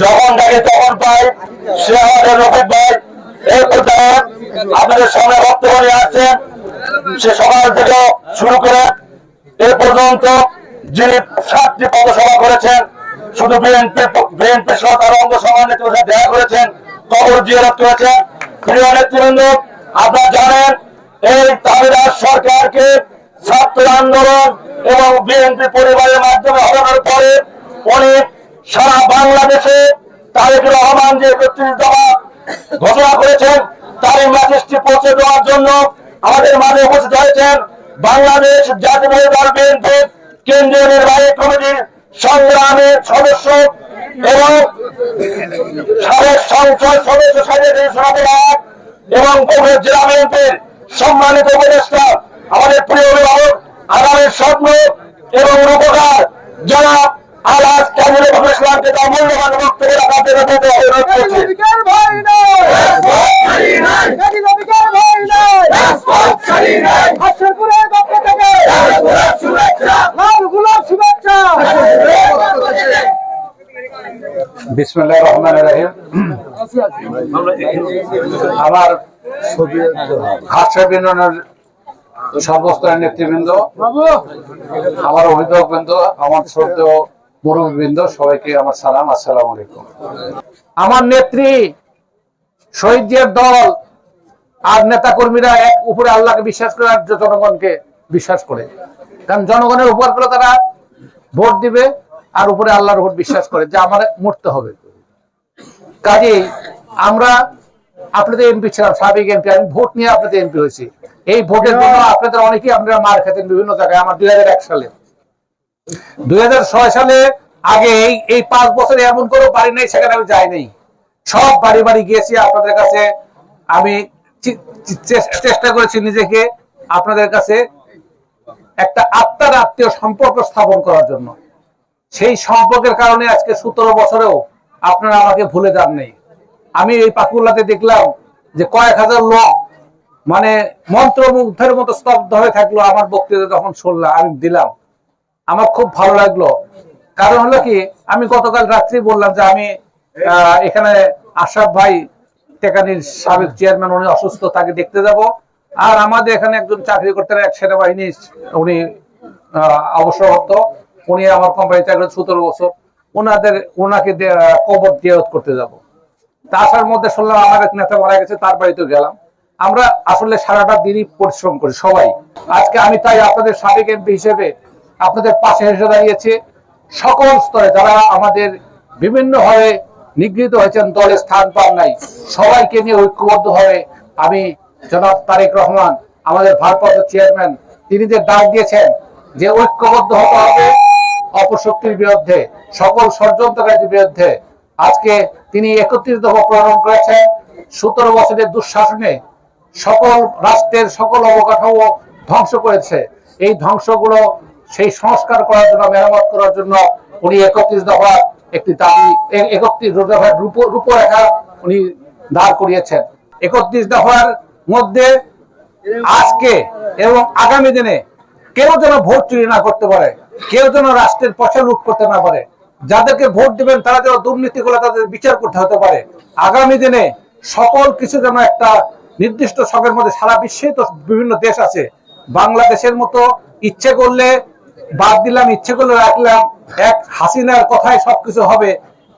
যখন ডাকে তখন পাই, সে আমাদের রফিক ভাই। এই পর্যায়ে আপনাদের সামনে বক্তব্য নিয়ে আসছেন, সে সকাল থেকে শুরু করে এ পর্যন্ত যিনি 7টি পথসভা করেছেন, শুধু বিএনপি সরকার অঙ্গ সংগঠনের সাথে দেখা করেছেন, কবর জিয়ারত করেছেন। প্রিয় নেতৃবৃন্দ, আপনারা জানেন এই তামিলনাড়ু সরকারকে ছাত্র আন্দোলন এবং বিএনপি পরিবারের মাধ্যমে হটানোর পরে উনি সারা বাংলাদেশে তারেক রহমান যে 31 দফা ঘোষণা করেছেন তারই মেসেজটি পৌঁছে দেওয়ার জন্য আমাদের মাঝে উপস্থিত হয়েছেন বাংলাদেশ জাতীয় দল বিএনপি কেন্দ্রীয় নির্বাহী কমিটির সংগ্রামী সদস্য এবং সাবেক সংসদ সদস্য এবং জেলা বিএনপির সম্মানিত উপদেষ্টা, আমাদের প্রিয় অভিভাবক, আগামীর স্বপ্ন এবং রূপকার জনাব আলহাজ কাজী নজরুল ইসলামকে তার মূল্যবান বক্তব্য রাখার জন্য অনুরোধ করছি। বিসমিল্লাহির রহমানির রহিম। আমার হাটসাহেব ইউনিয়নের সর্বস্তরের নেতৃবৃন্দ, আমার অভিভাবকবৃন্দ, আমার শ্রদ্ধেয় মুরব্বীবৃন্দ, সবাইকে আমার সালাম, আসসালামু আলাইকুম। আমার নেত্রী, শহীদদের দল আর নেতা কর্মীরা এক উপরে আল্লাহকে বিশ্বাস করে আর জনগণকে বিশ্বাস করে, কারণ জনগণের উপর করে তারা ভোট দিবে আর উপরে আল্লাহর উপর বিশ্বাস করে যে আমার মরতে হবে। কাজেই আমরা আপনাদের এমপি ছিলাম, সাবেক এমপি, আমি ভোট নিয়ে আপনাদের এমপি হয়েছি। এই ভোটের জন্য আপনাদের অনেকেই আপনারা মার খেতেন বিভিন্ন জায়গায়। আমার 2001 সালে, 2006 সালে আগে এই 5 বছরে এমন কোনো বাড়ি নেই সেখানে আমি যাই নাই। সব বাড়ি বাড়ি গিয়েছি আপনাদের কাছে। আমি চেষ্টা করেছি নিজেকে আপনাদের কাছে একটা আত্মার আত্মীয় সম্পর্ক স্থাপন করার জন্য। সেই সম্পর্কের কারণে আজকে 17 বছরেও আপনারা আমাকে ভুলে যান নাই। আমি এই পাকুল্লাতে দেখলাম যে কয়েক হাজার লোক মানে মন্ত্রমুগ্ধের মতো স্তব্ধ হয়ে থাকলো আমার বক্তৃতা যখন শুনলাম, আমি দিলাম। আমার খুব ভালো লাগলো। কারণ হলো কি, আমি গতকাল রাত্রি বললাম যে আমি এখানে আশরাফ ভাই টেকানির সাবেক চেয়ারম্যান, উনি অসুস্থ, তাকে দেখতে যাব। আর আমাদের এখানে একজন চাকরি করতেন, এক সেনাবাহিনী, উনি অবসরপ্রাপ্ত, উনি আমার কোম্পানি চাকরি 17 বছর, ওনাকে কবর জিয়ারত করতে যাব। তা আসার মধ্যে শুনলাম আমার এক নেতা মারা গেছে, তার বাড়িতে গেলাম। আমরা আসলে সারাটা দিনই পরিশ্রম করি সবাই। আজকে আমি তাই আপনাদের সাবেক এমপি হিসেবে আপনাদের পাশে এসে দাঁড়িয়েছি। সকল স্তরে যারা আমাদের বিভিন্নভাবে নিগৃহীত হয়েছেন, দলে স্থান পান নাই, সবাইকে নিয়ে ঐক্যবদ্ধভাবে আমি জনাব তারেক রহমান, আমাদের ভারপ্রাপ্ত চেয়ারম্যান, তিনি যে ডাক দিয়েছেন যে ঐক্যবদ্ধ হতে হবে অপশক্তির বিরুদ্ধে, সকল ষড়যন্ত্রকারীর বিরুদ্ধে। আজকে তিনি 31 দফা প্রণয়ন করেছেন। 17 বছরের দুঃশাসনে সকল রাষ্ট্রের সকল অবকাঠামো ধ্বংস করেছে। এই ধ্বংসগুলো সেই সংস্কার করার জন্য, মেরামত করার জন্য উনি 31 দফা একটি দাবি, 31 দফার রূপরেখা উনি দাঁড় করিয়েছেন। 31 দফার মধ্যে আজকে এবং আগামী দিনে কেউ যেন ভোট চুরি না করতে পারে, কেউ যেন রাষ্ট্রের পয়সা লুট করতে না পারে, যাদেরকে ভোট দিবেন তারা যেন দুর্নীতি করে তাদের বিচার করতে হতে পারে। আগামী দিনে সকল কিছু যেন একটা নির্দিষ্ট ছকের মধ্যে, সারা বিশ্বে তো বিভিন্ন দেশ আছে, বাংলাদেশের মতো ইচ্ছে করলে বাদ দিলাম, ইচ্ছে করলে রাখলাম, এক হাসিনার কথায় সবকিছু হবে,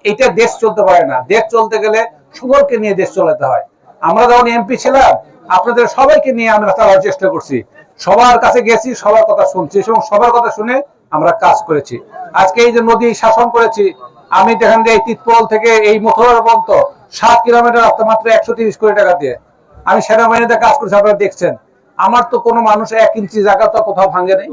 এটা দেশ চলতে পারে না। দেশ চলতে গেলে সকলকে নিয়ে দেশ চালাতে হয়। আমরা যখন এমপি ছিলাম আপনাদের সবাইকে নিয়ে আমরা চালার চেষ্টা করছি, সবার কাছে গেছি, সবার কথা শুনছি এবং সবার কথা শুনে আমরা কাজ করেছি। আজকে এই যে নদী শাসন করেছি, আমি দেখেন যে এই তিতপল থেকে এই মথুরা পর্যন্ত 7 কিলোমিটার রাস্তা মাত্র 130 কোটি টাকা দিয়ে আমি সেনাবাহিনীতে কাজ করছি। আপনারা দেখছেন আমার তো কোনো মানুষ 1 ইঞ্চি জায়গা তো কোথাও ভাঙে নেই।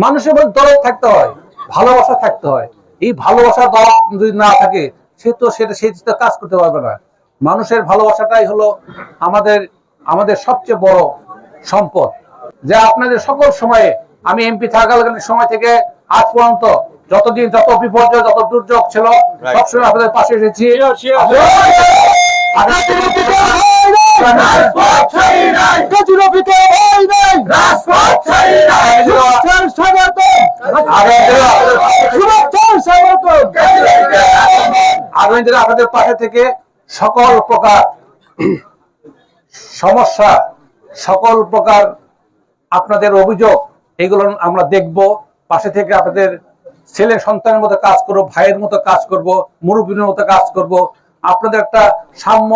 মানুষের মধ্যে দরদ থাকতে হয়, ভালোবাসা থাকতে হয়। এই ভালোবাসা দরদ যদি না থাকে সে তো সেই কাজ করতে পারবে না। মানুষের ভালোবাসাটাই হলো আমাদের সবচেয়ে বড় সম্পদ। যা আপনাদের সকল সময়ে, আমি এমপি থাকাকালীন সময় থেকে আজ পর্যন্ত যতদিন যত বিপর্যয়, যত দুর্যোগ ছিল, সবসময় আপনাদের পাশে এসেছি। আগামী দিনে আপনাদের পাশে থেকে সকল প্রকার সমস্যা, সকল প্রকার আপনাদের অভিযোগ, এগুলো আমরা দেখব। পাশে থেকে আপনাদের ছেলে সন্তানের মতো কাজ করব, ভাইয়ের মতো কাজ করব, মুরব্বীর মতো কাজ করব। আপনাদের একটা সাম্য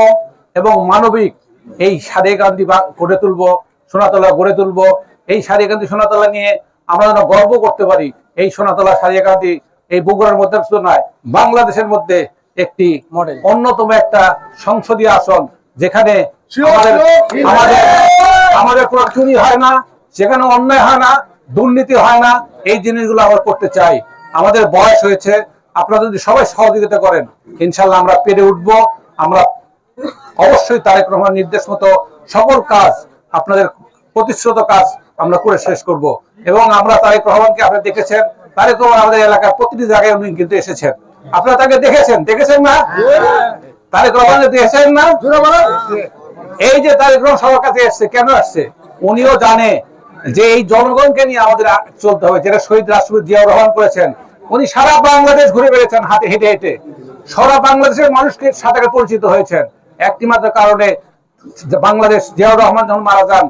এবং মানবিক এই সারিয়াকান্দি গড়ে তুলবো, সোনাতলা গড়ে তুলবো। এই সারিয়াকান্দি সোনাতলা নিয়ে আমরা যেন গর্ব করতে পারি। এই সোনাতলা সারিয়াকান্দি এই বগুড়ার মধ্যে শুধু নয়, বাংলাদেশের মধ্যে একটি অন্যতম একটা সংসদীয় আসন, যেখানে আমাদের কোনো চুরি হয় না, সেখানে অন্যায় হয় না, দুর্নীতি হয় না। এই জিনিসগুলো আমরা করতে চাই। আমাদের বয়স হয়েছে, আপনারা যদি সবাই সহযোগিতা করেন, ইনশাল্লাহ আমরা পেরে উঠবো। আমরা অবশ্যই তারেক রহমান নির্দেশ মতো সকল কাজ, আপনাদের প্রতিশ্রুত কাজ আমরা করে শেষ করব। এবং আমরা তারেক রহমানকে আপনারা দেখেছেন, তারেক রহমান আমাদের এলাকার প্রতিটি জায়গায় উনি কিন্তু এসেছেন। আপনারা তাকে দেখেছেন না? তারেক রহমান দেখেছেন না? এই যে তারেক রহমান সবার কাছে এসছে, কেন আসছে? উনিও জানে যে এই জনগণকে নিয়ে আমাদের চলতে হবে, যেটা শহীদ রাষ্ট্রপতি জিয়াউর রহমান করেছেন। উনি সারা বাংলাদেশ ঘুরে বেড়েছেন হেঁটে হেঁটে, সারা বাংলাদেশের মানুষকে সাথে পরিচিত হয়েছেন। একটি মাত্র কারণে, বাংলাদেশ জিয়াউর রহমান যখন মারা যান,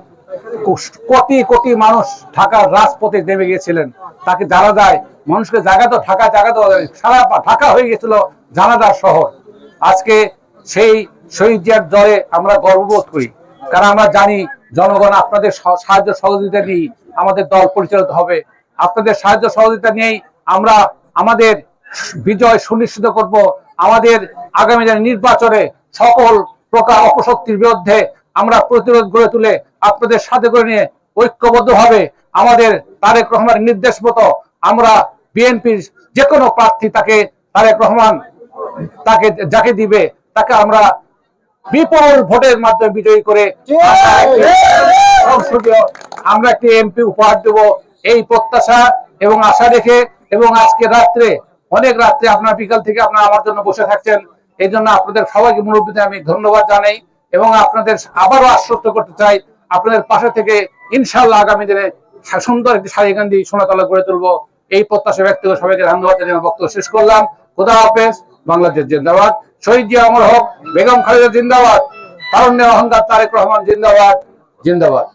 কোটি কোটি মানুষ ঢাকার রাজপথে নেমে গিয়েছিলেন। তাকে জানা যায়, মানুষকে জায়গা তো সারা ঢাকা হয়ে গেছিল জানাজার শহর। আজকে সেই শহীদ জিয়ার দলে আমরা গর্ববোধ করি, কারণ আমরা জানি জনগণ আপনাদের সাহায্য সহযোগিতা নিয়ে আমাদের দল পরিচালিত হবে। আপনাদের সাহায্য সহযোগিতা নিয়েই আমরা আমাদের বিজয় সুনিশ্চিত করব। আমাদের আগামী দিনের নির্বাচনে সকল প্রকার অপশক্তির বিরুদ্ধে আমরা প্রতিরোধ গড়ে তুলে আপনাদের সাথে করে নিয়ে ঐক্যবদ্ধভাবে আমাদের তারেক রহমানের নির্দেশ মতো আমরা বিএনপির যে কোনো প্রার্থী তাকে তারেক রহমান তাকে যাকে দিবে তাকে আমরা বিপুল ভোটের মাধ্যমে বিজয়ী করে আমরা একটি এমপি উপহার দেব, এই প্রত্যাশা এবং আশা রেখে। এবং আজকে রাত্রে, অনেক রাত্রে, আপনার বিকাল থেকে আপনারা আমার জন্য বসে থাকছেন, এই জন্য আপনাদের সবাইকে মুরব্বীদের আমি ধন্যবাদ জানাই। এবং আপনাদের আবারও আশ্বস্ত করতে চাই, আপনাদের পাশে থেকে ইনশাআল্লাহ আগামী দিনে সুন্দর একটি সারিয়াকান্দি সোনাতলা গড়ে তুলবো, এই প্রত্যাশা ব্যক্ত করে সবাইকে ধন্যবাদ জানিয়ে বক্তব্য শেষ করলাম। খোদা হাফেজ। বাংলাদেশ জিন্দাবাদ। শহীদ জিয়া অমর হোক। বেগম খালেদা জিন্দাবাদ। তারুণ্যের অহংকার তারেক রহমান জিন্দাবাদ। জিন্দাবাদ।